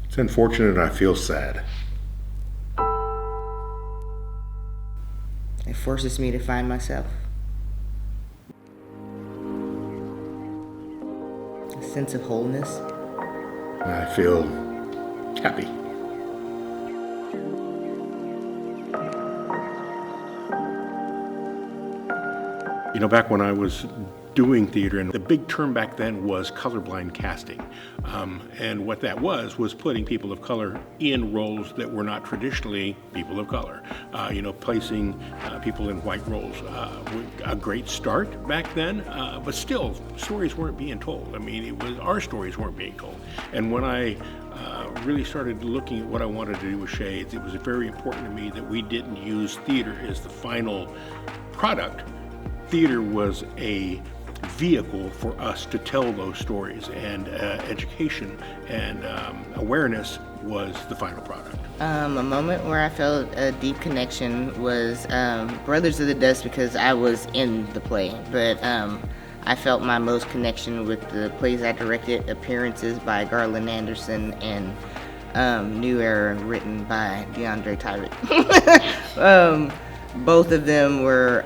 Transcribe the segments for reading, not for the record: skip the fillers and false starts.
It's unfortunate. I feel sad. It forces me to find myself. A sense of wholeness. I feel happy. You know, back when I was doing theater, and the big term back then was colorblind casting. And what that was putting people of color in roles that were not traditionally people of color. Placing people in white roles. A great start back then, but still, stories weren't being told. I mean, our stories weren't being told. And when I really started looking at what I wanted to do with Shades, it was very important to me that we didn't use theater as the final product. Theater was a vehicle for us to tell those stories, and education and awareness was the final product. A moment where I felt a deep connection was Brothers of the Dust, because I was in the play, but I felt my most connection with the plays I directed, Appearances by Garland Anderson and New Era, written by DeAndre Tyrett. Both of them were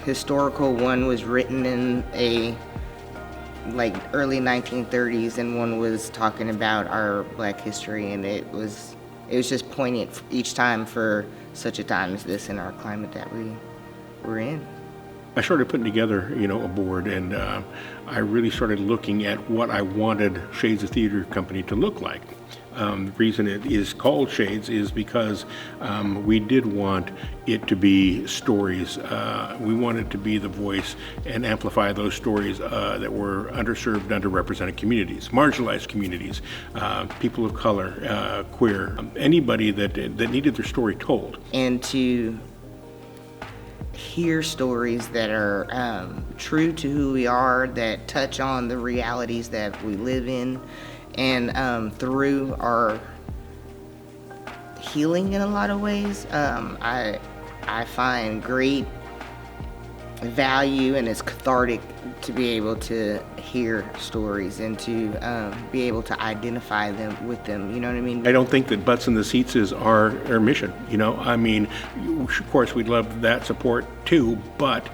historical. One was written in early 1930s, and one was talking about our Black history, and it was just poignant each time for such a time as this in our climate that we were in. I started putting together, a board, and I really started looking at what I wanted Shades of Theater Company to look like. The reason it is called Shades is because we did want it to be stories. We wanted to be the voice and amplify those stories that were underserved, underrepresented communities, marginalized communities, people of color, queer, anybody that needed their story told. And to hear stories that are true to who we are, that touch on the realities that we live in, and through our healing in a lot of ways, I find great value, and it's cathartic to be able to hear stories and to be able to identify them with them. You know what I mean? I don't think that butts in the seats is our mission. I mean, of course, we'd love that support too, but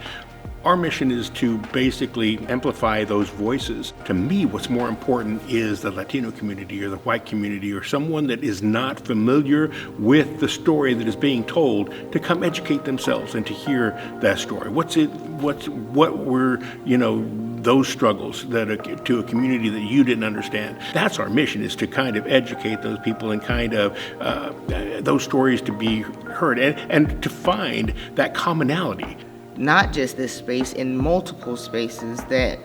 our mission is to basically amplify those voices. To me, what's more important is the Latino community or the white community or someone that is not familiar with the story that is being told to come educate themselves and to hear that story. What were, those struggles that to a community that you didn't understand. That's our mission, is to kind of educate those people and kind of those stories to be heard and to find that commonality. Not just this space, in multiple spaces, that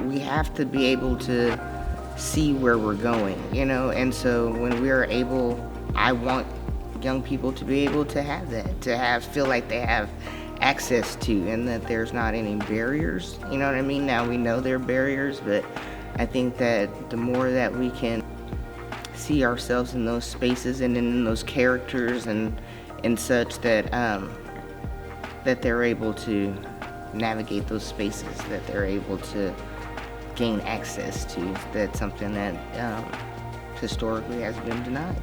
we have to be able to see where we're going, and so when we're able, I want young people to be able to have that, to feel like they have access to, and that there's not any barriers, you know what I mean? Now we know there are barriers, but I think that the more that we can see ourselves in those spaces and in those characters and such, that they're able to navigate those spaces, that they're able to gain access to. That's something that historically has been denied.